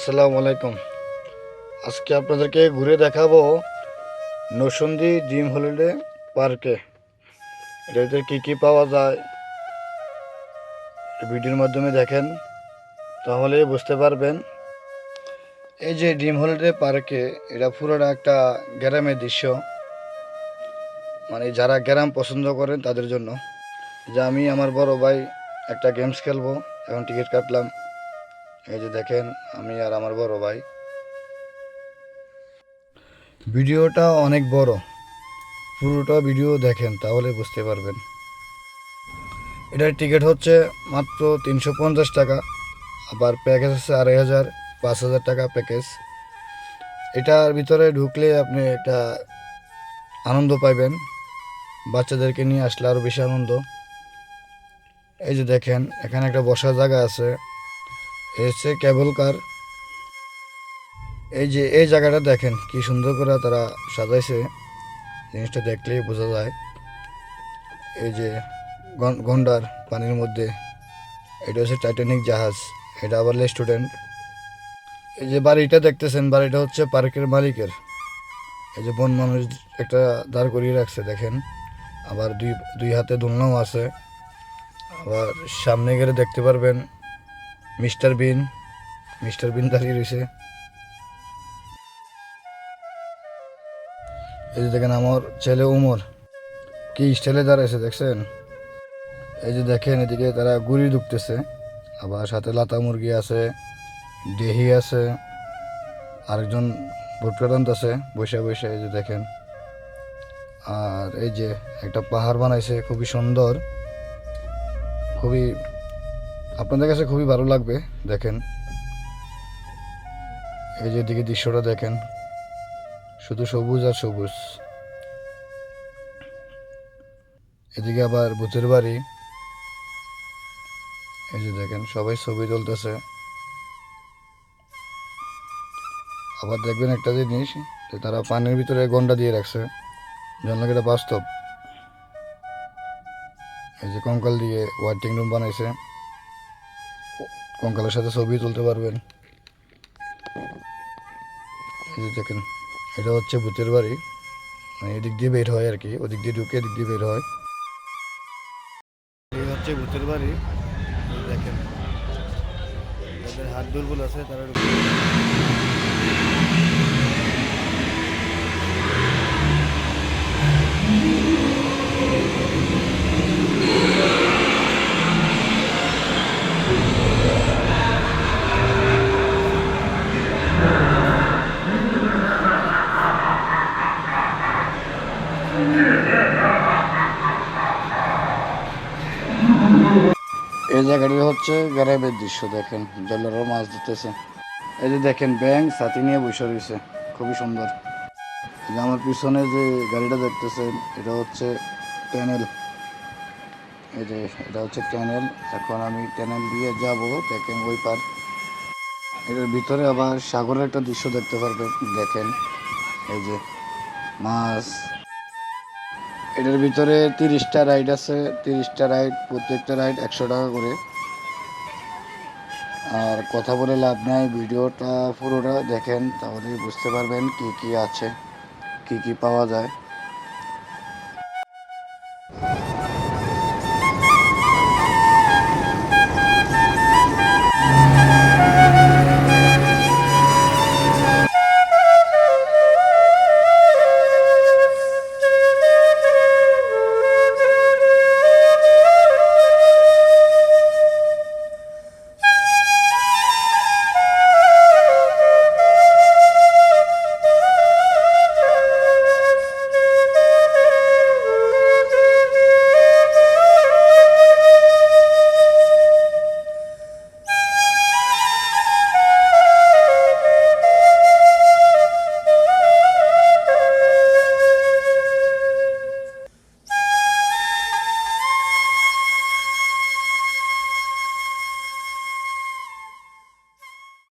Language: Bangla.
আসসালামু আলাইকুম। আজকে আপনাদেরকে ঘুরে দেখাবো নরসিংদী ড্রিম হলিডে পার্কে। এটাতে কী কী পাওয়া যায় ভিডিওর মাধ্যমে দেখেন, তাহলে বুঝতে পারবেন। এই যে ড্রিম হলিডে পার্কে, এটা পুরোটা একটা গ্রামের দৃশ্য, মানে যারা গ্রাম পছন্দ করেন তাদের জন্য। যে আমি আমার বড় ভাই একটা গেমস খেলবো, এখন টিকিট কাটলাম। এই যে দেখেন, আমি আর আমার বড় ভাই। ভিডিওটা অনেক বড়, পুরোটা ভিডিও দেখেন তাহলে বুঝতে পারবেন। এটার টিকিট হচ্ছে মাত্র 350 টাকা, আবার প্যাকেজ আছে 2500, 5000 টাকা প্যাকেজ। এটার ভিতরে ঢুকলে আপনি একটা আনন্দ পাইবেন, বাচ্চাদেরকে নিয়ে আসলে আরও বেশি আনন্দ। এই যে দেখেন, এখানে একটা বসার জায়গা আছে, এসে কেবল কার। এই যে এই জায়গাটা দেখেন কি সুন্দর করে তারা সাজাইছে, জিনিসটা দেখলেই বোঝা যায়। এই যে গন্ডার পানির মধ্যে, এটা হচ্ছে টাইটানিক জাহাজ, এটা আবার রেস্টুরেন্ট। এই যে বাড়িটা দেখতেছেন, বাড়িটা হচ্ছে পার্কের মালিকের। এই যে বন মানুষ একটা দাঁড় করিয়ে রাখছে দেখেন, আবার দুই দুই হাতে দোলনাও আছে। আবার সামনে গেলে দেখতে পারবেন মিস্টার বিন, মিস্টার বিন দাঁড়িয়ে রয়েছে। এই যে দেখেন আমার ছেলে উমর কি স্টাইলে দাঁড়াইছে দেখছেন। এই যে দেখেন, এদিকে তারা গুড়ি ঢুকতেছে, আবার সাথে লাতা মুরগি আছে, দেহি আছে, আরেকজন ভুট্টা টানতেছে বসে বসে। এই যে দেখেন, আর এই যে একটা পাহাড় বানাইছে খুবই সুন্দর, খুবই আপনাদের কাছে খুবই ভালো লাগবে দেখেন। এই যে এদিকে দৃশ্যটা দেখেন, শুধু সবুজ আর সবুজ। এদিকে আবার ভূতের বাড়ি। এই যে দেখেন সবাই ছবি তুলতেছে। আবার দেখবেন একটা জিনিস, যে তারা পানির ভিতরে গন্ডা দিয়ে রাখছে, যেন এটা বাস্তব। এই যে কঙ্কাল দিয়ে ওয়াইটিং রুম বানাইছে, কঙ্কালের সাথে ছবি তুলতে পারবেন। এই যে দেখেন, এটা হচ্ছে ভূতের বাড়ি, মানে এদিক দিয়ে বের হয় আর কি, ওদিক দিয়ে ঢুকে এদিক দিয়ে বের হয়। এই হচ্ছে ভূতের বাড়ি। দেখেন, যাদের হাত দুর্বল আছে তারা এই জায়গাটি হচ্ছে গ্রামের দৃশ্য। দেখেন জলেরও মাছ ধরতেছে। এই যে দেখেন ব্যাঙ ছাতি নিয়ে বসে রয়েছে, খুবই সুন্দর। এই যে আমার পিছনে যে গাড়িটা দেখতেছেন, এটা হচ্ছে ট্যানেল। এই যে এটা হচ্ছে ট্যানেল, এখন আমি ট্যানেল দিয়ে যাব। দেখেন ওই পার, এটার ভিতরে আবার সাগরের একটা দৃশ্য দেখতে পারবেন। দেখেন এই যে মাছ। এটার ভিতরে 30টা রাইড আছে, 30টা রাইড, প্রত্যেকটা রাইড 100 টাকা করে। আর কথা বলে লাভ নাই, ভিডিওটা পুরোটা দেখেন তাহলে বুঝতে পারবেন কি কি আছে, কি কি পাওয়া যায়।